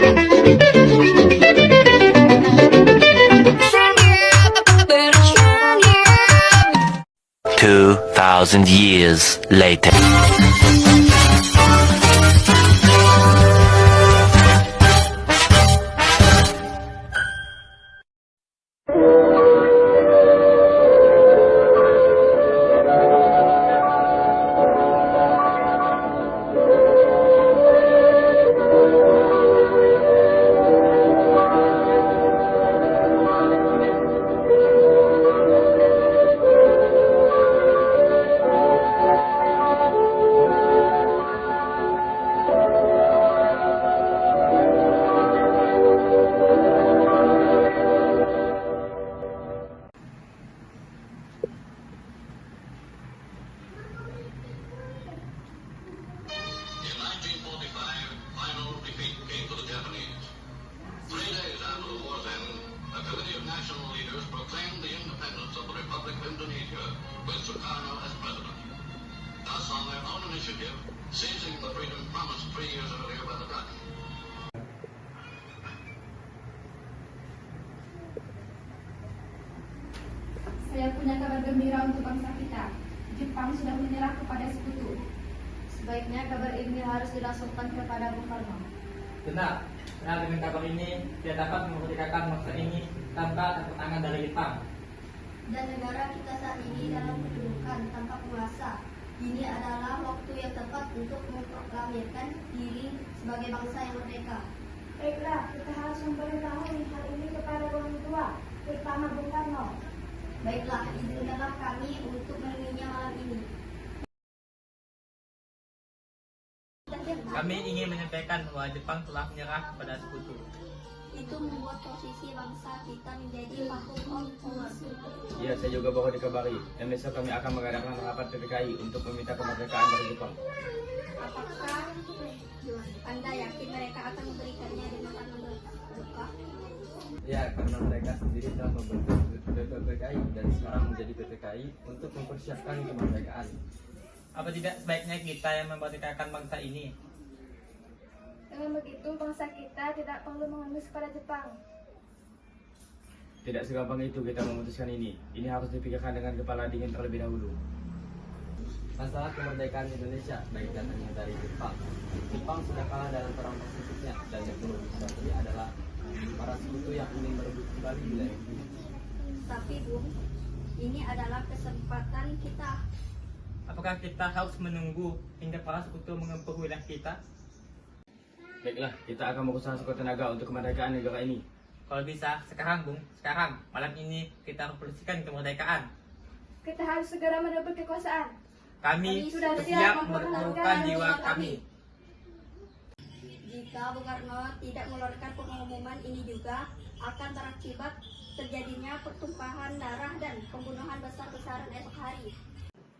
2,000 years later. Saya punya kabar gembira untuk bangsa kita. Jepang sudah menyerah kepada sekutu. Sebaiknya kabar ini harus dilangsungkan kepada Bung Karno. Benar, dengan kabar ini dia dapat memerdekakan bangsa ini tanpa campur tangan dari Jepang. Dan negara kita saat ini dalam kedudukan tanpa penguasa. Ini adalah waktu yang tepat untuk memproklamirkan diri sebagai bangsa yang merdeka. Baiklah, kita harus memberitahu hal ini kepada orang tua, terutama Bung Karno. Baiklah, izinkanlah kami untuk menemuinya malam ini. Kami ingin menyampaikan bahwa Jepang telah menyerah kepada sekutu. Itu membuat posisi bangsa kita menjadi vakum of. Ya, saya juga baru dikabari. Dan besok kami akan mengadakan rapat PPKI untuk meminta kemerdekaan dari Jepang. Apakah Anda yakin mereka akan memberikannya di makan berkah? Ya, karena mereka sendiri telah membentuk PPKI dan sekarang menjadi PPKI untuk mempersiapkan kemerdekaan. Apa tidak sebaiknya kita yang memerdekakan bangsa ini? Dengan begitu, bangsa kita tidak perlu mengemis pada Jepang. Tidak segampang itu kita memutuskan ini. Ini harus dipikirkan dengan kepala dingin terlebih dahulu. Masalah kemerdekaan Indonesia baik datangnya dari Jepang. Jepang sudah kalah dalam perang Pasifiknya dan yang perlu diketahui adalah para sekutu yang ingin merebut kembali wilayah ini. Tapi Bung, ini adalah kesempatan kita. Apakah kita harus menunggu hingga para sekutu mengepung wilayah kita? Baiklah, kita akan berusaha sekuat tenaga untuk kemerdekaan negara ini. Kalau bisa, sekarang Bung, sekarang, malam ini kita revolusikan kemerdekaan. Kita harus segera merebut kekuasaan. Kami sudah siap siap mempertaruhkan jiwa kami. Jika Bung Karno tidak mengeluarkan pengumuman ini juga akan berakibat terjadinya pertumpahan darah dan pembunuhan besar-besaran esok hari.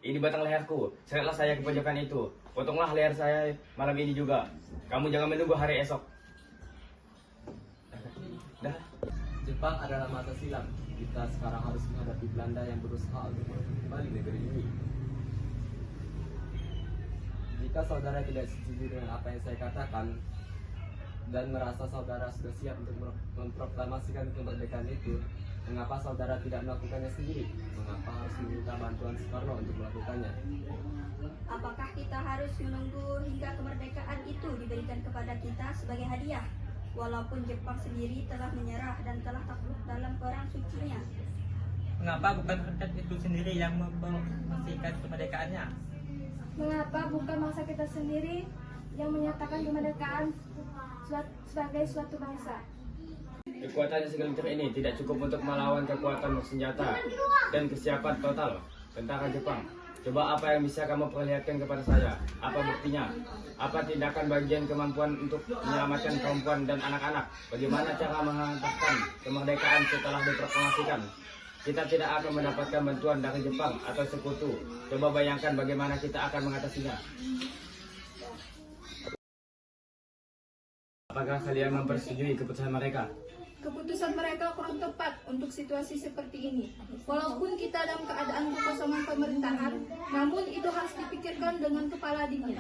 Ini batang leherku, seretlah saya ke pojokan itu. Potonglah leher saya malam ini juga. Kamu jangan menunggu hari esok. Dah. Jepang adalah masa silam. Kita sekarang harus menghadapi Belanda yang berusaha untuk merebut kembali negeri ini. Jika saudara tidak setuju dengan apa yang saya katakan dan merasa saudara sudah siap untuk memproklamasikan kemerdekaan itu, mengapa saudara tidak melakukannya sendiri? Mengapa harus meminta bantuan Soekarno untuk melakukannya? Apakah kita harus menunggu hingga kemerdekaan itu diberikan kepada kita sebagai hadiah? Walaupun Jepang sendiri telah menyerah dan telah takluk dalam perang sucinya. Mengapa bukan rakyat itu sendiri yang memproklamasikan kemerdekaannya? Mengapa bukan bangsa kita sendiri yang menyatakan kemerdekaan sebagai suatu bangsa? Kekuatan yang segelintir ini tidak cukup untuk melawan kekuatan bersenjata dan kesiapan total tentara Jepang. Coba apa yang bisa kamu perlihatkan kepada saya? Apa buktinya? Apa tindakan bagian kemampuan untuk menyelamatkan perempuan dan anak-anak? Bagaimana cara menghantarkan kemerdekaan setelah diproklamasikan? Kita tidak akan mendapatkan bantuan dari Jepang atau sekutu. Coba bayangkan bagaimana kita akan mengatasinya. Apakah kalian mempersetujui keputusan mereka? Keputusan mereka kurang tepat untuk situasi seperti ini. Walaupun kita dalam keadaan kekosongan pemerintahan, namun itu harus dipikirkan dengan kepala dingin.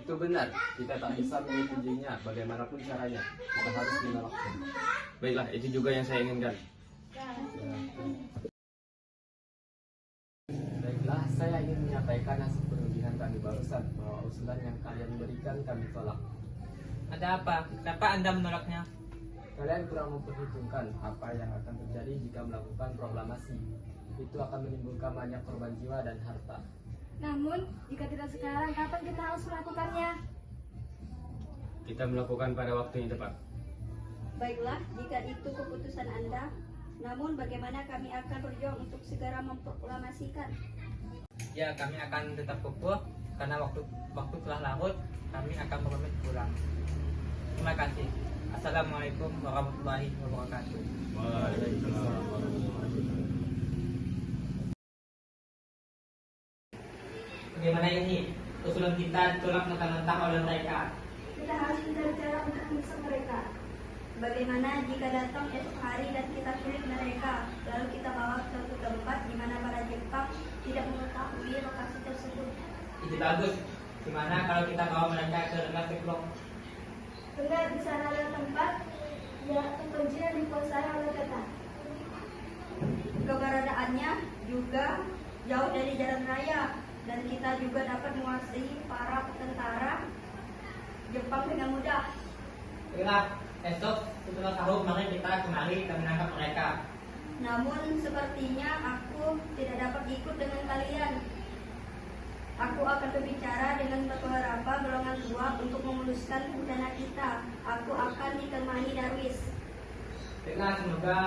Itu benar, kita tak bisa menyetujuinya bagaimanapun caranya. Kita harus menolaknya. Baiklah, itu juga yang saya inginkan. Baiklah, saya ingin menyampaikan hasil perundingan kami barusan bahwa usulan yang kalian berikan kami tolak. Ada apa? Kenapa Anda menolaknya? Kalian kurang memperhitungkan apa yang akan terjadi jika melakukan proklamasi. Itu akan menimbulkan banyak korban jiwa dan harta. Namun, jika tidak sekarang, kapan kita harus melakukannya? Kita melakukan pada waktu yang tepat. Baiklah, jika itu keputusan Anda, namun bagaimana kami akan berjuang untuk segera memproklamasikan? Ya, kami akan tetap kokoh karena waktu telah larut. Kami akan berpamit pulang. Terima kasih. Assalamualaikum warahmatullahi wabarakatuh. Waalaikumsalam. Bagaimana ini? Usulan kita ditolak mentah-mentah oleh mereka. Kita harus mencari cara untuk mengusir mereka. Bagaimana jika datang esok hari dan kita sulit mereka, lalu kita bawa ke suatu tempat di mana para Jepang tidak mengetahui lokasi tersebut? Itu bagus. Gimana kalau kita bawa mereka ke rengas dengklok? Benar, di sana ada tempat yang terkunci dan dikuasai oleh ketat. Keberadaannya juga jauh dari jalan raya, dan kita juga dapat menguasai para tentara Jepang dengan mudah. Baiklah, esok setelah sahur mari kita kemari dan menangkap mereka. Namun sepertinya aku tidak dapat ikut dengan kalian. Aku akan berbicara dengan beberapa golongan tua untuk memuluskan rencana kita. Aku akan ditemani Darwis. Baiklah, semoga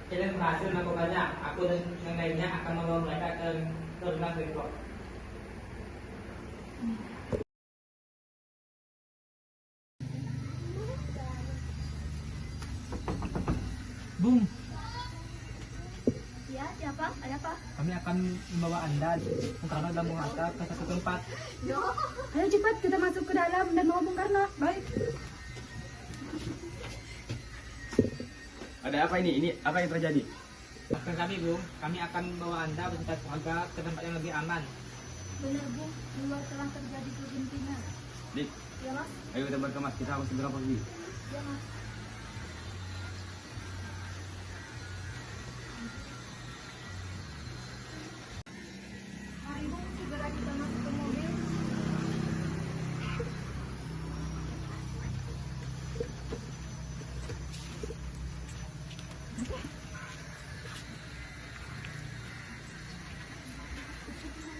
kalian berhasil melakukannya. Aku dan yang lainnya akan membawa mereka ke rengas dengklok. Bung, Ya, siapa? Ada apa? kami akan membawa Anda karena dalam Muhatta ke satu tempat. Ayo cepat kita masuk ke dalam dan mau Bung Karno. Baik. Ada apa ini? Ini apa yang terjadi? Maafkan kami, Bung. Kami akan membawa Anda beserta keluarga ke tempat yang lebih aman. Benar, Bung. Di luar telah terjadi kegentilan. Dik, Ya, Mas. ayo kita berkemas. Kita harus segera pergi. Ya, Mas. Mari, Bung. Segera kita masuk ke mobil.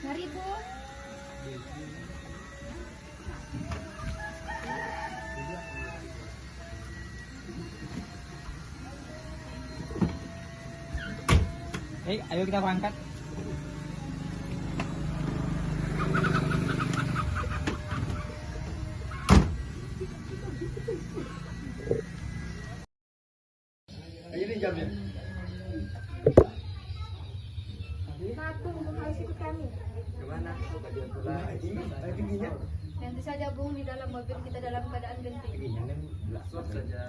Mari, Bung. Ayo kita berangkat. Ini jamnya. Satu, Bung harus ikut kami. Kemana? Dia pula. Nanti saja, Bung, di dalam mobil kita dalam keadaan genting. Suap saja.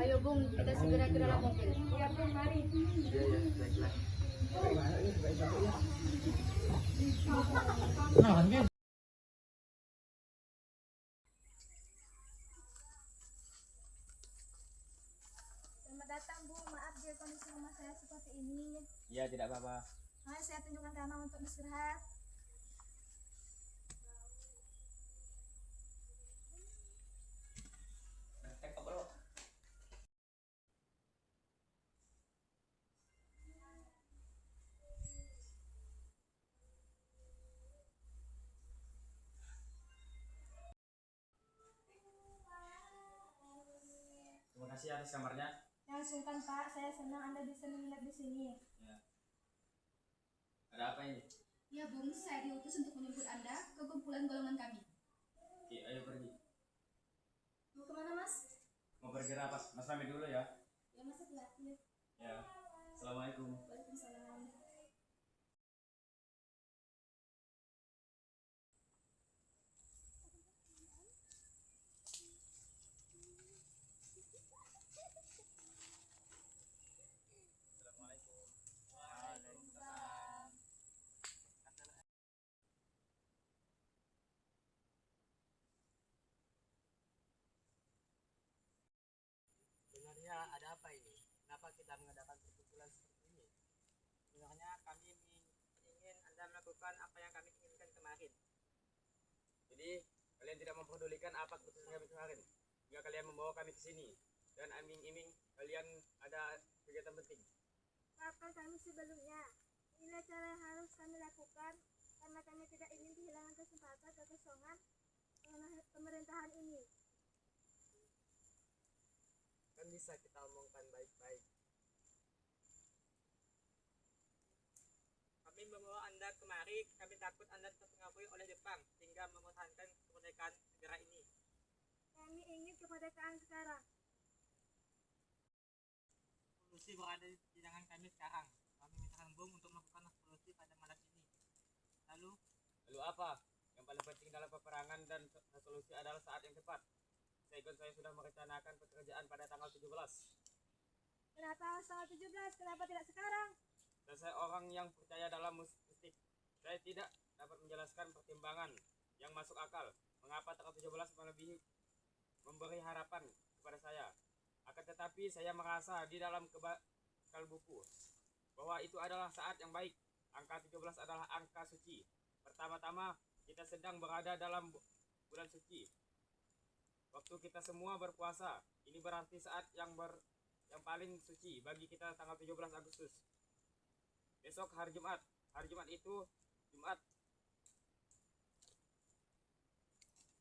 Ayo, Bung, kita segera ke dalam mobil. Ya, Bung, mari. Iya, ya, baiklah. Selamat datang, Bu. Maaf jika kondisi rumah saya seperti ini. Ya, tidak apa-apa. Mari saya tunjukkan kamar untuk istirahat. Terima kasih atas kamarnya. Yang sungkan, Pak. Saya senang Anda bisa menginap di sini. Ya. Ada apa ini? Ya, Bung. Saya diutus untuk menjemput Anda ke kumpulan golongan kami. Oke, ayo pergi. Mau kemana, Mas? Mau pergi rapat. Mas pamit dulu ya. Ya, Mas. Hati-hati. Ya. Assalamualaikum. Waalaikumsalam. bisa mengadakan perkumpulan seperti ini. Sebenarnya kami ingin Anda melakukan apa yang kami inginkan kemarin. Jadi kalian tidak mempedulikan apa keputusan kami kemarin hingga kalian membawa kami ke sini dan iming-iming kalian ada kegiatan penting. Maafkan kami sebelumnya. Inilah cara yang harus kami lakukan karena kami tidak ingin kehilangan kesempatan kekosongan pemerintahan ini. Kan bisa kita omongkan baik-baik. Kami membawa Anda kemari, kami takut Anda terpengaruhi oleh Jepang sehingga mempertahankan kemerdekaan negara ini. Kami ingin kemerdekaan sekarang. Solusi berada di tangan kami sekarang. Kami minta Bung untuk melakukan solusi pada malam ini. Lalu apa? Yang paling penting dalam peperangan dan solusi adalah saat yang tepat. Saya sudah merencanakan pekerjaan pada tanggal 17. Kenapa tanggal 17? Kenapa tidak sekarang? Saya orang yang percaya dalam mistik. Saya tidak dapat menjelaskan pertimbangan yang masuk akal. Mengapa tanggal 17 melebihi memberi harapan kepada saya. Akan tetapi saya merasa di dalam kalbuku bahwa itu adalah saat yang baik. Angka 17 adalah angka suci. Pertama-tama kita sedang berada dalam bulan suci. Waktu kita semua berpuasa. Ini berarti saat yang paling suci bagi kita tanggal 17 Agustus. Besok hari Jumat. Hari Jumat itu Jumat.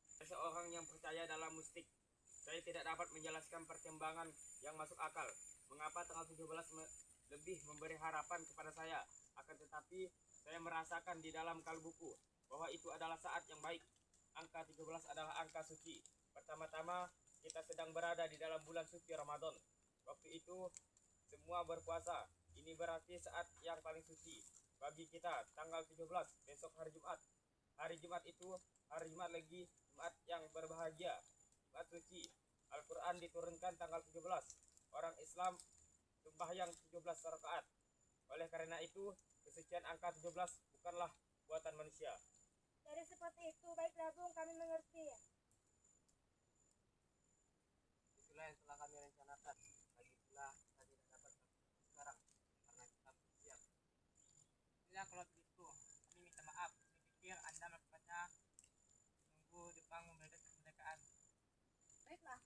Saya seorang yang percaya dalam mistik. Saya tidak dapat menjelaskan pertimbangan yang masuk akal. Mengapa tanggal 17 lebih memberi harapan kepada saya. Akan tetapi saya merasakan di dalam kalbuku bahwa itu adalah saat yang baik. Angka 17 adalah angka suci. Pertama-tama kita sedang berada di dalam bulan suci Ramadan. Waktu itu semua berpuasa. Ini berarti saat yang paling suci bagi kita. Tanggal 17 besok hari Jumat. Hari Jumat itu hari Jumat lagi, Jumat yang berbahagia, Jumat suci. Al-Quran diturunkan tanggal 17. Orang Islam sembahyang 17 rakaat. Oleh karena itu kesucian angka 17 bukanlah buatan manusia. Dari seperti itu, baiklah Bung, kami mengerti. itulah yang telah kami rencanakan. Lagi pula kita tidak dapat melakukan sekarang karena kita belum siap. Bila kalau begitu, kami minta maaf. Kami pikir Anda melakukannya menunggu Jepang memberikan kemerdekaan. Baiklah,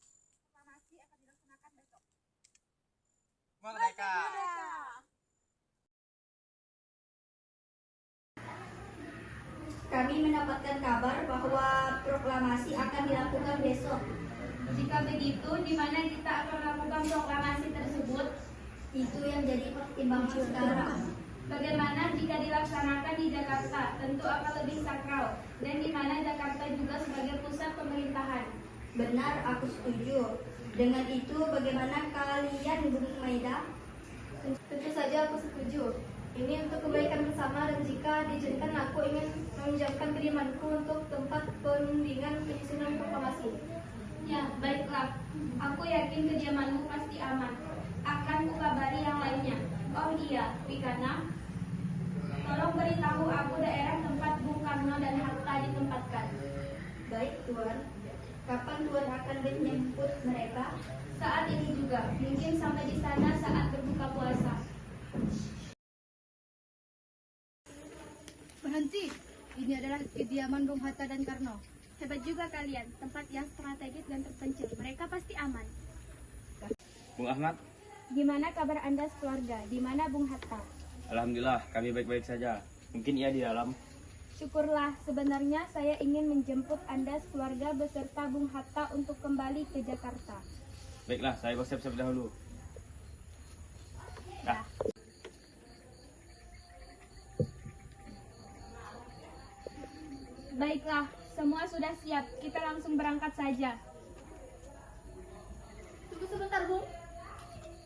proklamasi akan dilaksanakan besok. Merdeka! Kami mendapatkan kabar bahwa proklamasi akan dilakukan besok. Jika begitu, di mana kita akan melakukan proklamasi tersebut? Itu yang jadi pertimbangan sekarang. Bagaimana jika dilaksanakan di Jakarta? Tentu akan lebih sakral. Dan di mana Jakarta juga sebagai pusat pemerintahan. Benar, aku setuju. Dengan itu, bagaimana kalian, Bung Maida? Tentu saja aku setuju. Ini untuk kebaikan bersama dan jika diizinkan aku ingin meminjamkan kediamanku untuk tempat perundingan penyusunan proklamasi. Ya, baiklah. Aku yakin kediamanmu pasti aman. Akan kukabari yang lainnya. Oh iya, Wikana. Tolong beritahu aku daerah tempat Bung Karno dan Hatta ditempatkan. Baik, Tuan. Kapan Tuan akan menjemput mereka? Saat ini juga, mungkin sampai di sana saat berbuka puasa. Berhenti. Ini adalah kediaman Bung Hatta dan Karno. Hebat juga kalian, tempat yang strategis dan terpencil. Mereka pasti aman. Bung Ahmad, Gimana kabar Anda sekeluarga? Di mana Bung Hatta? alhamdulillah kami baik-baik saja. Mungkin ia di dalam. Syukurlah, sebenarnya saya ingin menjemput Anda sekeluarga beserta Bung Hatta untuk kembali ke Jakarta. Baiklah, saya bersiap-siap dahulu. Dah. Baiklah, semua sudah siap. Kita langsung berangkat saja. Tunggu sebentar, Bung.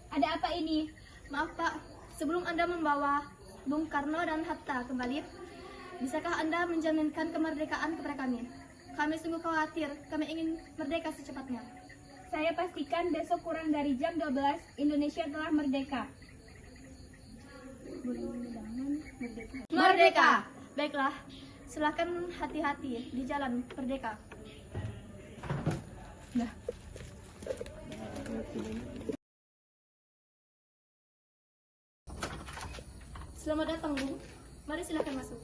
Ada apa ini? Maaf, Pak. Sebelum Anda membawa Bung Karno dan Hatta kembali, bisakah Anda menjaminkan kemerdekaan kepada kami? Kami sungguh khawatir. Kami ingin merdeka secepatnya. Saya pastikan besok kurang dari jam 12, Indonesia telah merdeka. Merdeka! Baiklah, silakan hati-hati di jalan merdeka. Nah. Selamat datang, Bu. Mari silakan masuk.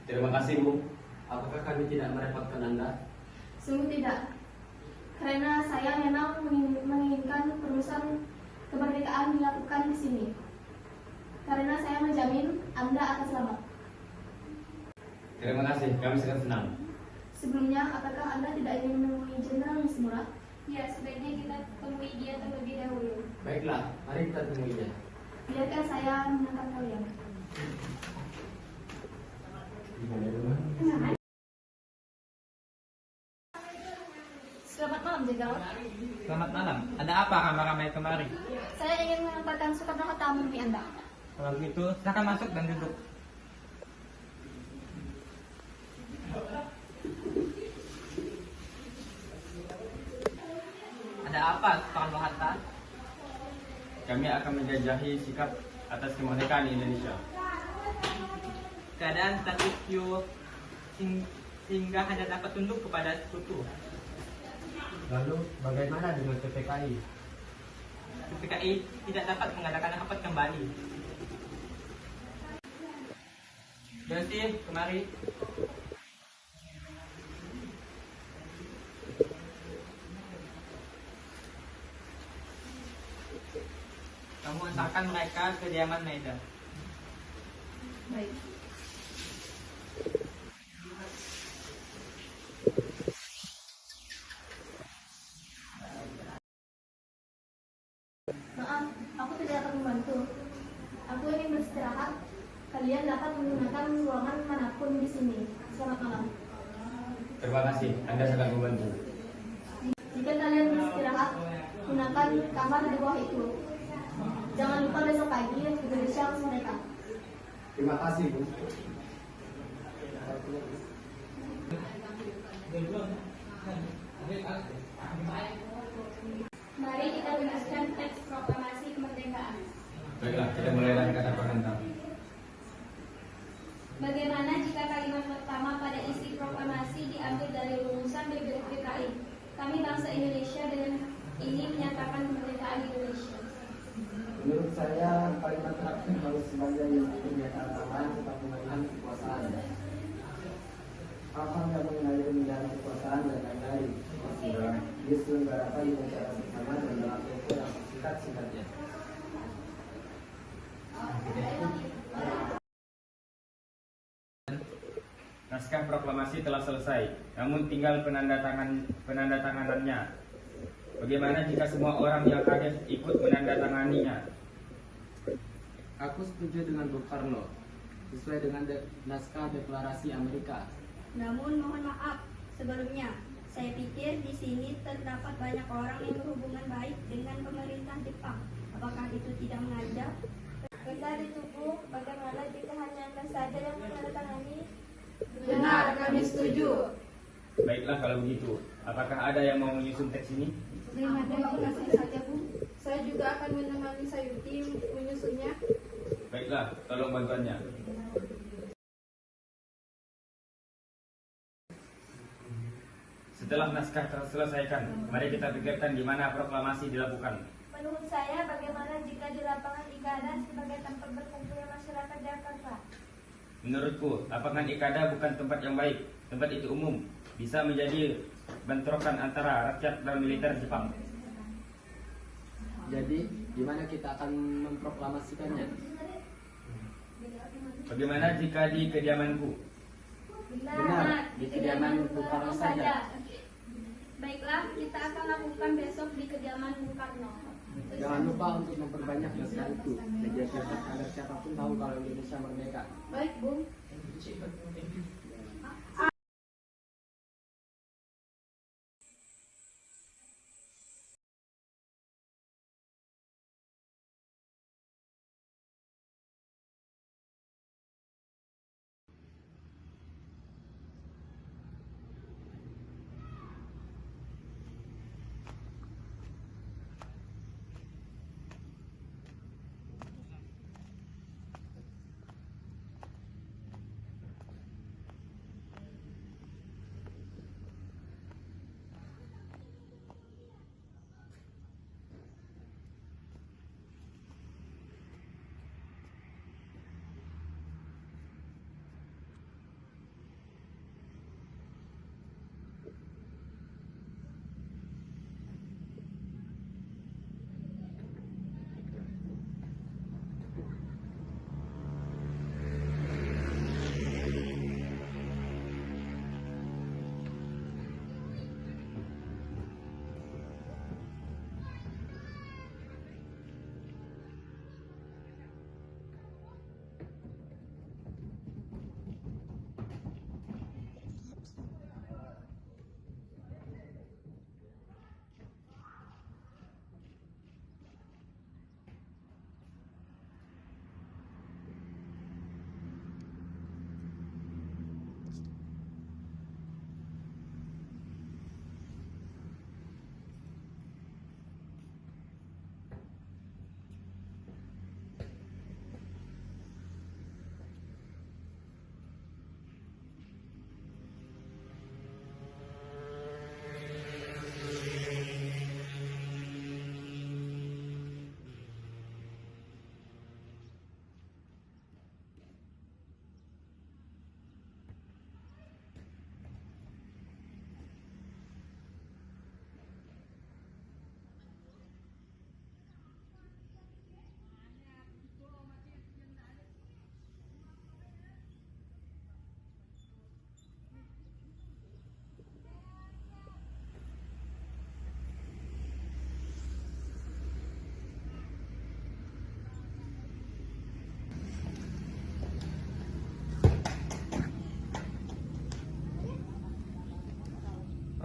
Terima kasih, Bu. Apakah kami tidak merepotkan Anda? Sungguh tidak. Karena saya memang menginginkan perusahaan kemerdekaan dilakukan di sini. Karena saya menjamin Anda akan selamat. Terima kasih, kami sangat senang. Sebelumnya, apakah Anda tidak ingin menemui Jenderal Nishimura? Ya, sebaiknya kita temui dia terlebih dahulu. Baiklah, mari kita temuinya. Biarkan saya menangkap kalian. Selamat malam, Jenderal. Selamat malam. Ada apa ramai-ramai kemari? Saya ingin mengantarkan Soekarno-Hatta menemui Anda. Kalau begitu, silakan masuk dan duduk. Ada apa, Soekarno-Hatta? Kami akan menjajahi sikap atas kemerdekaan Indonesia. Keadaan status quo sehingga hanya dapat tunduk kepada sekutu. Lalu, bagaimana dengan PPKI? PPKI tidak dapat mengadakan rapat kembali. Bersih, kemari. Kamu antarkan mereka ke kediaman Maida. Baik. Maaf, aku tidak dapat membantu. Aku ingin beristirahat. Kalian dapat menggunakan ruangan manapun di sini. Selamat malam. Terima kasih, Anda sangat membantu. Jika kalian beristirahat, gunakan kamar di bawah itu. Jangan lupa besok pagi Indonesia harus merdeka. Terima kasih, Bu. Mari kita tuliskan teks proklamasi kemerdekaan. Baiklah, kita mulai dari kata pengantar. Bagaimana jika kalimat pertama pada isi proklamasi diambil dari rumusan BBPKI? Kami bangsa Indonesia dengan ini menyatakan kemerdekaan Indonesia. Menurut saya, kalimat terakhir harus sebagai pernyataan tambahan tentang pengalihan kekuasaan. Hal-hal yang mengenai pemindahan kekuasaan dan lain-lain diselenggarakan dengan cara bersama dan dalam tempo yang singkat-singkatnya. Naskah proklamasi telah selesai, namun tinggal penandatanganannya. Bagaimana jika semua orang yang hadir ikut menandatanganinya? Aku setuju dengan Bung Karno, sesuai dengan naskah deklarasi Amerika. Namun mohon maaf sebelumnya, saya pikir di sini terdapat banyak orang yang berhubungan baik dengan pemerintah Jepang. Apakah itu tidak mengajak? Kita ditunggu, bagaimana jika hanya Anda saja yang menandatangani? Benar, kami setuju. Baiklah kalau begitu, apakah ada yang mau menyusun teks ini? Terima kasih saja, Bu. Saya juga akan menemani Sayuti menyusunnya. Baiklah, tolong bantuannya. Setelah naskah terselesaikan, mari kita pikirkan di mana proklamasi dilakukan. Menurut saya, bagaimana jika di lapangan Ikada sebagai tempat berkumpulnya masyarakat Jakarta? Menurutku, lapangan Ikada bukan tempat yang baik. Tempat itu umum, bisa menjadi bentrokan antara rakyat dan militer Jepang. Jadi, di mana kita akan memproklamasikannya? Bagaimana jika di kediamanku? Benar, di kediaman Bung Karno saja. Baiklah, kita akan lakukan besok di kediaman Bung Karno. Jangan lupa untuk memperbanyak naskah itu, agar siapapun tahu kalau Indonesia merdeka. Baik, Bu.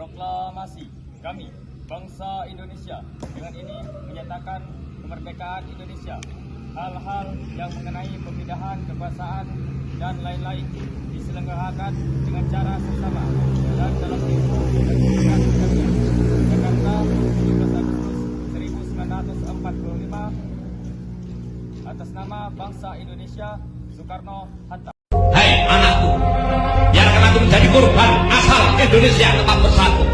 Proklamasi kami, bangsa Indonesia, dengan ini menyatakan kemerdekaan Indonesia. Hal-hal yang mengenai pemindahan kekuasaan dan lain-lain diselenggarakan dengan cara seksama dan dalam tempo dan kemudian Jakarta 17 Agustus 1945 atas nama bangsa Indonesia, Soekarno-Hatta. Hai anakku, biarkan aku menjadi korban asal Indonesia tetap bersatu.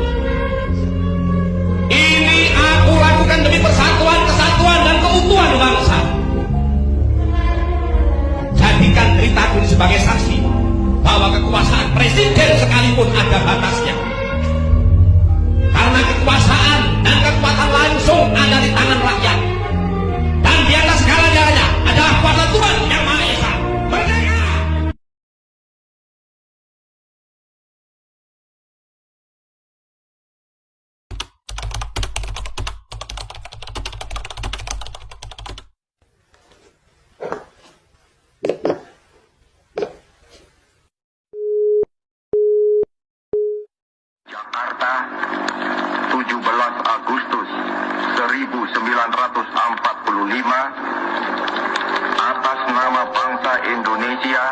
Ini aku lakukan demi persatuan, kesatuan, dan keutuhan bangsa. Jadikan ceritaku ini sebagai saksi bahwa kekuasaan presiden sekalipun ada batasnya. Karena kekuasaan dan kekuatan langsung ada di tangan rakyat. Dan di atas segalanya adalah kuasa Tuhan yang Maha Esa. Merdeka! Jakarta, 17 Agustus 1945, atas nama bangsa Indonesia,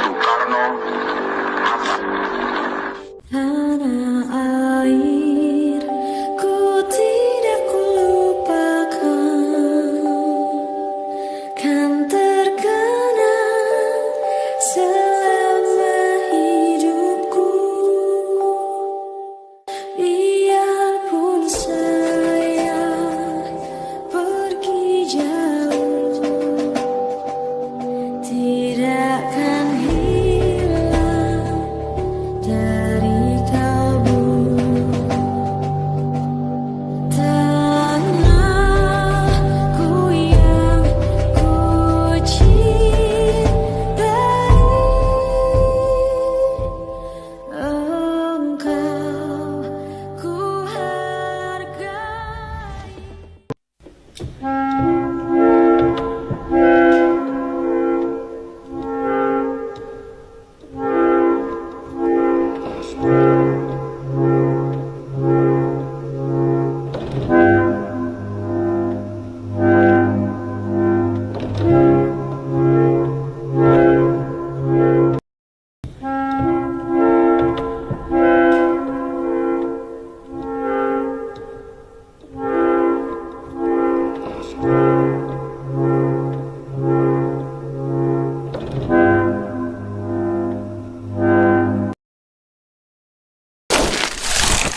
Soekarno-Hatta. Tanah air ku tidak lupakan, kan terkenang selama hidupku. Biarpun saya pergi jauh, tidak akan hilang dari kalbu. Tanahku yang ku cintai, engkau ku hargai.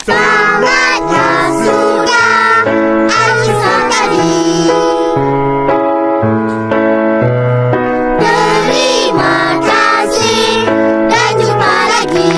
Saatnya sudah asal tadi. Terima kasih dan jumpa lagi.